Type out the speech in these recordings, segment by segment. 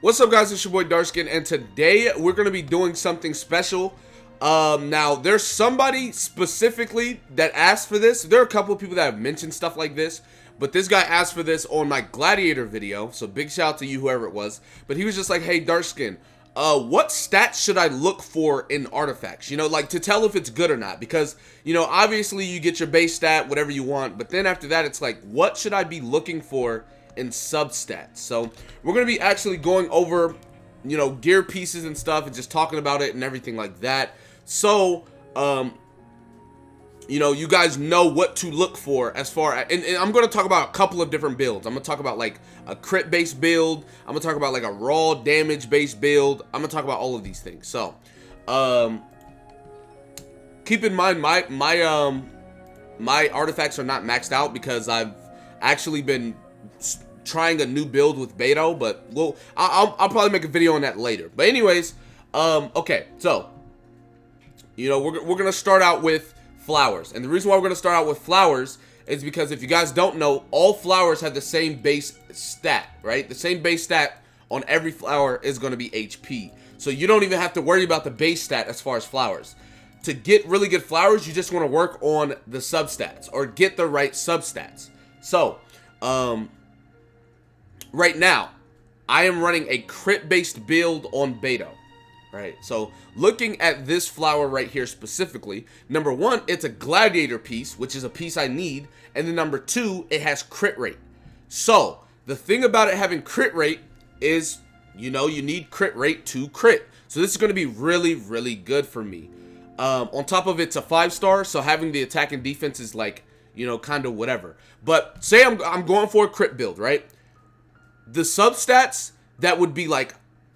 What's up, guys? It's your boy Darkskin, and today we're going to be doing something special. Now, there's somebody specifically that asked for this. There are a couple of people that have mentioned stuff like this, but this guy asked for this on my Gladiator video, so big shout out to you, whoever it was. But he was just like, hey, Darkskin, what stats should I look for in artifacts? You know, like to tell if it's good or not, because, you know, obviously you get your base stat, whatever you want, but then after that, it's like, what should I be looking for in Substats? So we're going to be actually going over, you know, gear pieces and stuff and just talking about it and everything like that. So, you know, you guys know what to look for as far as, and I'm going to talk about a couple of different builds. I'm going to talk about like a crit based build. I'm going to talk about like a raw damage based build. I'm going to talk about all of these things. So, keep in mind my artifacts are not maxed out because I've actually been trying a new build with Beto, but I'll probably make a video on that later. But anyways, okay, so, you know, we're gonna start out with flowers, and the reason why we're gonna start out with flowers is because if you guys don't know, all flowers have the same base stat, right? The same base stat on every flower is gonna be HP, so you don't even have to worry about the base stat as far as flowers. To get really good flowers, you just want to work on the substats or get the right substats. So, right now, I am running a crit-based build on Beto, right? So, looking at this flower right here specifically, number one, it's a gladiator piece, which is a piece I need, and then number two, it has crit rate. So, the thing about it having crit rate is, you know, you need crit rate to crit. So, this is going to be really, really good for me. On top of it's a 5-star, so having the attack and defense is like, you know, kind of whatever. But say I'm going for a crit build, right? The substats that would be like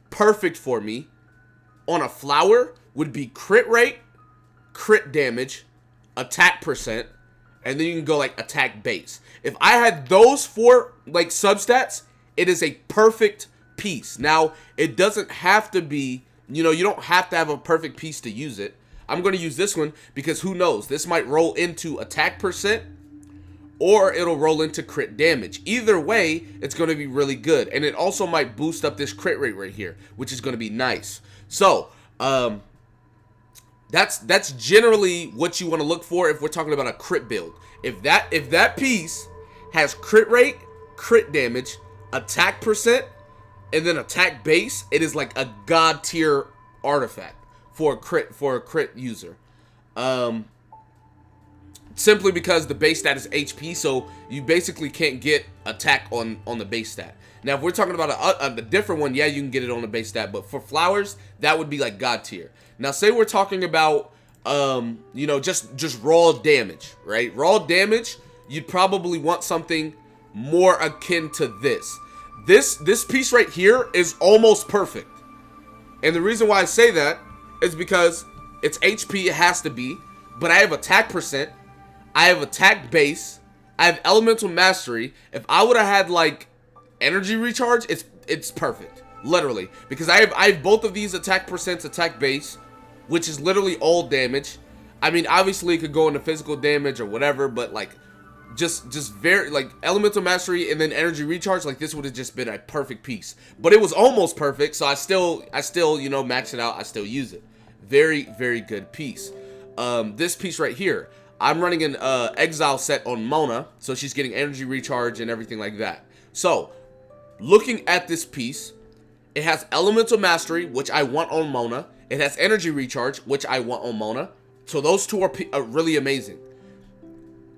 perfect for me on a flower would be crit rate, crit damage, attack percent, and then you can go like attack base. If I had those four like substats, it is a perfect piece. Now, it doesn't have to be, you know, you don't have to have a perfect piece to use it. I'm going to use this one because who knows, this might roll into attack percent or it'll roll into crit damage. Either way, it's going to be really good. And it also might boost up this crit rate right here, which is going to be nice. So, that's generally what you want to look for if we're talking about a crit build. If that piece has crit rate, crit damage, attack percent, and then attack base, it is like a god tier artifact for a crit user. Simply because the base stat is HP, so you basically can't get attack on the base stat. Now, if we're talking about a different one, yeah, you can get it on the base stat, but for flowers, that would be like god tier. Now, say we're talking about, you know, just raw damage, right? Raw damage, you'd probably want something more akin to this. This piece right here is almost perfect. And the reason why I say that is because it's HP, it has to be, but I have attack percent, I have attack base, I have elemental mastery. If I would have had like energy recharge, it's perfect, literally, because I have both of these attack percents, attack base, which is literally all damage. I mean, obviously it could go into physical damage or whatever, but like just very like elemental mastery and then energy recharge, like this would have just been a perfect piece. But it was almost perfect, so I still you know, max it out, I still use it. Very, very good piece. This piece right here, I'm running an exile set on Mona, so she's getting energy recharge and everything like that. So, looking at this piece, it has elemental mastery, which I want on Mona. It has energy recharge, which I want on Mona. So those two are really amazing.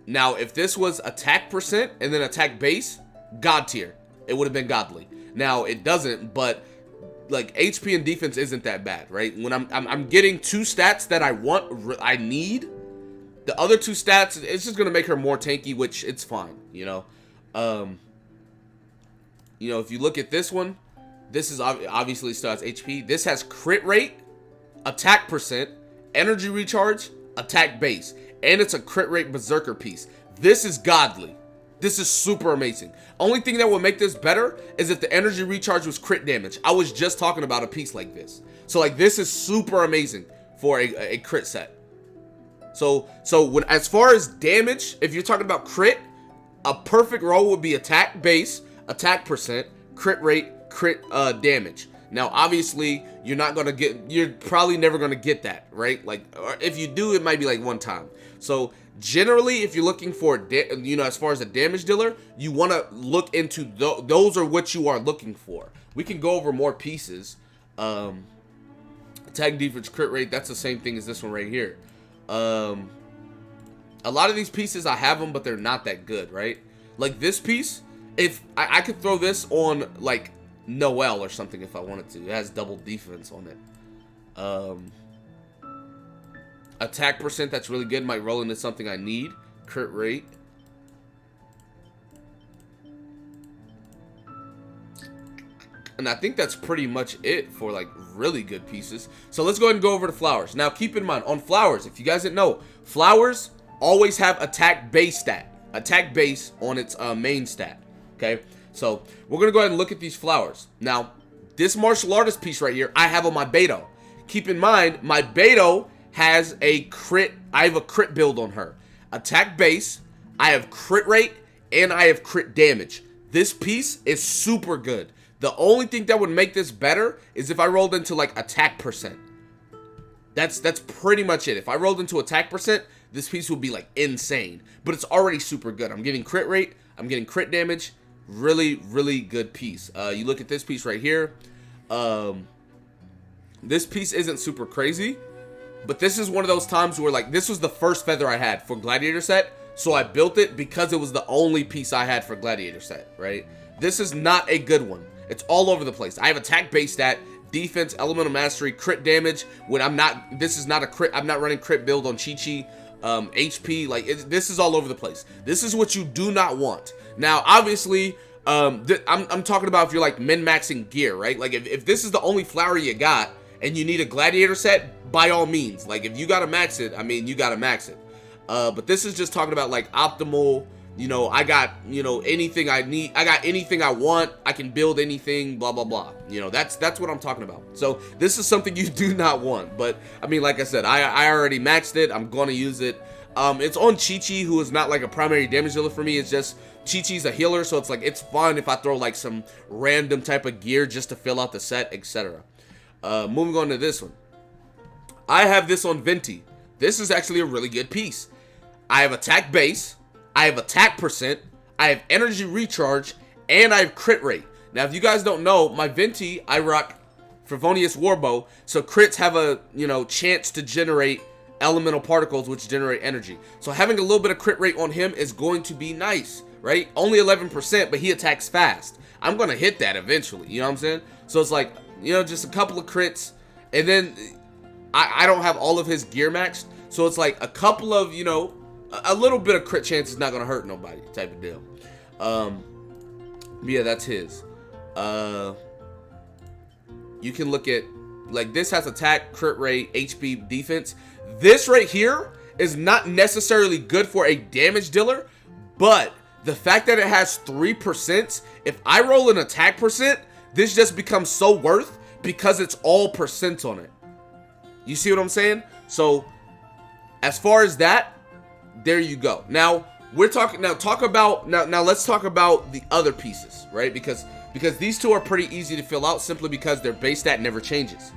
Now, if this was attack percent and then attack base, god tier. It would have been godly. Now, it doesn't, but like HP and defense isn't that bad, right? When I'm getting two stats that I need. The other two stats, it's just gonna make her more tanky, which it's fine, you know. You know, if you look at this one, this is obviously still has HP. This has crit rate, attack percent, energy recharge, attack base, and it's a crit rate berserker piece. This is godly. This is super amazing. Only thing that would make this better is if the energy recharge was crit damage. I was just talking about a piece like this. So like this is super amazing for a crit set. So when as far as damage, if you're talking about crit, a perfect roll would be attack base, attack percent, crit rate, crit damage. Now, obviously, you're probably never gonna get that, right? Like, or if you do, it might be like one time. So generally, if you're looking for, as far as a damage dealer, you want to look into those are what you are looking for. We can go over more pieces. Attack, defense, crit rate, that's the same thing as this one right here. A lot of these pieces, I have them, but they're not that good, right? Like this piece, if I could throw this on like Noelle or something if I wanted to. It has double defense on it. Attack percent, that's really good. Might roll into something I need. Crit rate. And I think that's pretty much it for like really good pieces. So let's go ahead and go over to flowers. Now keep in mind, on flowers, if you guys didn't know, flowers always have attack base stat. Attack base on its main stat. Okay, so we're going to go ahead and look at these flowers. Now, this martial artist piece right here, I have on my Beto. Keep in mind, my Beto has a crit. I have a crit build on her. Attack base, I have crit rate, and I have crit damage. This piece is super good. The only thing that would make this better is if I rolled into like attack percent. That's pretty much it. If I rolled into attack percent, this piece would be like insane. But it's already super good. I'm getting crit rate. I'm getting crit damage. Really, really good piece. You look at this piece right here. This piece isn't super crazy. But this is one of those times where like this was the first feather I had for Gladiator set. So I built it because it was the only piece I had for Gladiator set, right? This is not a good one. It's all over the place. I have attack base stat, defense, elemental mastery, crit damage. When I'm not, this is not a crit. I'm not running crit build on Chi-Chi. HP, like this is all over the place. This is what you do not want. Now, obviously, I'm talking about if you're like min-maxing gear, right? Like if this is the only flower you got and you need a gladiator set, by all means. Like if you gotta max it, I mean you gotta max it. But this is just talking about like optimal. You know, I got, anything I need. I got anything I want. I can build anything, blah, blah, blah. That's what I'm talking about. So this is something you do not want. But, I mean, like I said, I already maxed it. I'm going to use it. It's on Chi-Chi, who is not like a primary damage dealer for me. It's just Chi-Chi's a healer. So it's like, it's fun if I throw like some random type of gear just to fill out the set, etc. Moving on to this one. I have this on Venti. This is actually a really good piece. I have attack base. I have attack percent, I have energy recharge, and I have crit rate. Now, if you guys don't know, my Venti, I rock Favonius Warbow, so crits have a, chance to generate elemental particles, which generate energy. So having a little bit of crit rate on him is going to be nice, right? Only 11%, but he attacks fast. I'm going to hit that eventually, you know what I'm saying? So it's like, just a couple of crits, and then I don't have all of his gear maxed, so it's like a couple of, a little bit of crit chance is not gonna hurt nobody type of deal. Yeah, that's his. You can look at like this has attack, crit rate, HP, defense. This right here is not necessarily good for a damage dealer, but the fact that it has 3%, if I roll an attack percent, this just becomes so worth because it's all percent on it. You see what I'm saying? So as far as that, there you go. Now let's talk about the other pieces, right? Because these two are pretty easy to fill out simply because their base stat never changes.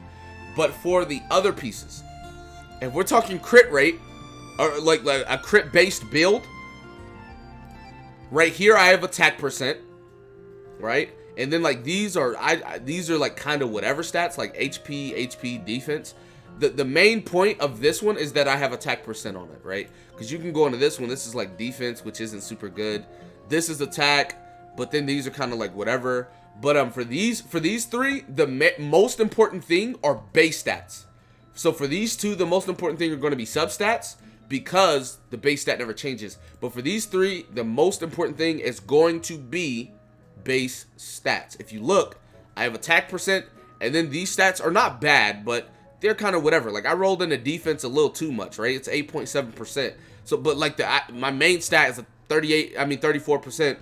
But for the other pieces, if we're talking crit rate or like a crit based build, right here I have attack percent, right? And then like these are like kind of whatever stats like HP, defense. The main point of this one is that I have attack percent on it, right? Because you can go into this one. This is like defense, which isn't super good. This is attack, but then these are kind of like whatever. But for these three, the most important thing are base stats. So for these two, the most important thing are going to be substats because the base stat never changes. But for these three, the most important thing is going to be base stats. If you look, I have attack percent, and then these stats are not bad, but they're kind of whatever. Like I rolled in the defense a little too much, right? It's 8.7%. So, but like my main stat is a 34%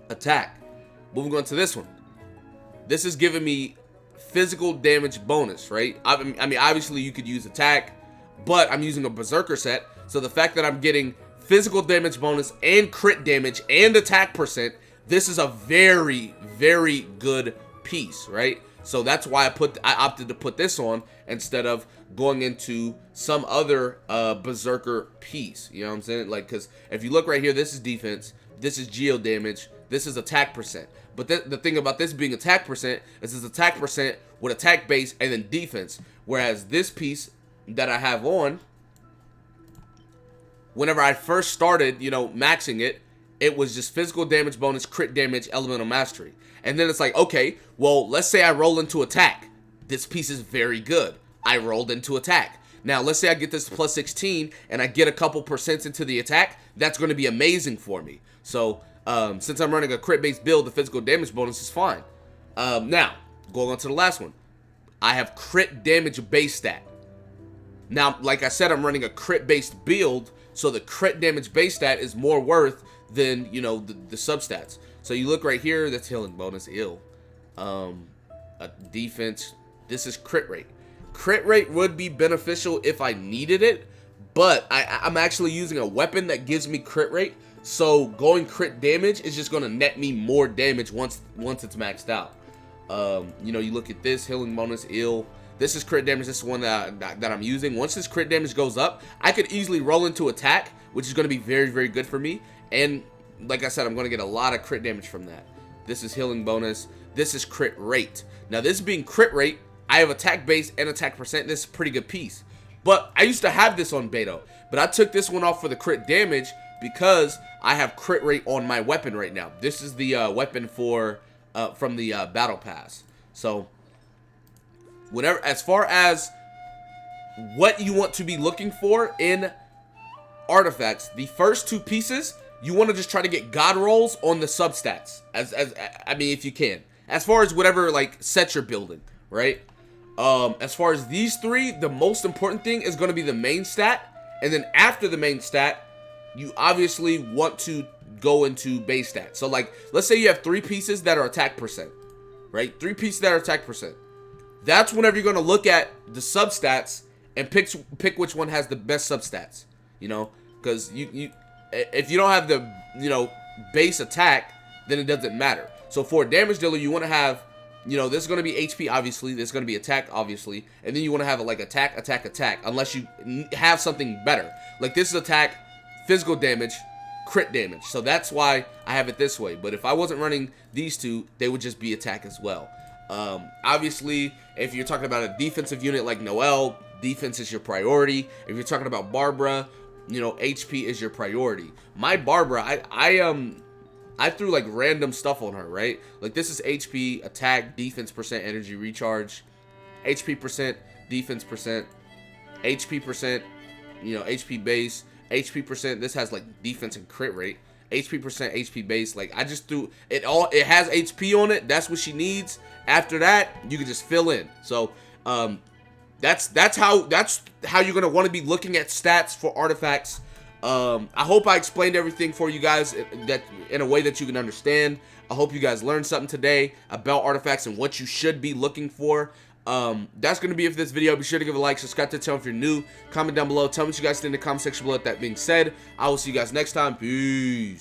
attack. Moving on to this one. This is giving me physical damage bonus, right? I mean, obviously you could use attack, but I'm using a berserker set. So the fact that I'm getting physical damage bonus and crit damage and attack percent, this is a very, very good piece, right? So that's why I opted to put this on instead of going into some other berserker piece. You know what I'm saying? Like, because if you look right here, this is defense, this is geo damage, this is attack percent. But the thing about this being attack percent is it's attack percent with attack base and then defense. Whereas this piece that I have on, whenever I first started, you know, maxing it, it was just physical damage bonus, crit damage, elemental mastery. And then it's like, okay, well, let's say I roll into attack. This piece is very good. I rolled into attack. Now, let's say I get this to plus 16 and I get a couple percents into the attack. That's going to be amazing for me. So, since I'm running a crit-based build, the physical damage bonus is fine. Now, going on to the last one. I have crit damage base stat. Now, like I said, I'm running a crit-based build, so the crit damage base stat is more worth than, you know, the substats. So you look right here, that's healing bonus, ill. A defense, this is crit rate. Crit rate would be beneficial if I needed it, but I'm actually using a weapon that gives me crit rate, so going crit damage is just going to net me more damage once it's maxed out. You know, you look at this, healing bonus, ill. This is crit damage, this is one that I'm using. Once this crit damage goes up, I could easily roll into attack, which is going to be very, very good for me. And like I said, I'm going to get a lot of crit damage from that. This is healing bonus. This is crit rate. Now, this being crit rate, I have attack base and attack percent. This is a pretty good piece. But I used to have this on Beto, but I took this one off for the crit damage because I have crit rate on my weapon right now. This is the weapon for from the battle pass. So, whenever, as far as what you want to be looking for in artifacts, the first two pieces, you want to just try to get god rolls on the substats, I mean, if you can, as far as whatever like set you're building, right? As far as these three, the most important thing is going to be the main stat, and then after the main stat, you obviously want to go into base stat. So like, let's say you have 3 pieces that are attack percent, right? 3 pieces that are attack percent. That's whenever you're going to look at the substats and pick which one has the best substats, you know, because you if you don't have the, you know, base attack, then it doesn't matter. So for a damage dealer, you want to have, you know, this is going to be HP, obviously. This is going to be attack, obviously. And then you want to have, like, attack, attack, attack. Unless you have something better. Like, this is attack, physical damage, crit damage. So that's why I have it this way. But if I wasn't running these two, they would just be attack as well. Obviously, if you're talking about a defensive unit like Noelle, defense is your priority. If you're talking about Barbara, you know, HP is your priority. My Barbara, I threw like random stuff on her, right? Like this is HP, attack, defense percent, energy recharge, HP percent, defense percent, HP percent, you know, HP base, HP percent. This has like defense and crit rate, HP percent, HP base. Like I just threw it all. It has HP on it. That's what she needs. After that, you can just fill in. So, that's how you're gonna want to be looking at stats for artifacts. I hope I explained everything for you guys that in a way that you can understand. I hope you guys learned something today about artifacts and what you should be looking for. That's going to be it for this video. Be sure to give a like, subscribe to the channel if you're new, comment down below, tell me what you guys think in the comment section below. That being said, I will see you guys next time. Peace.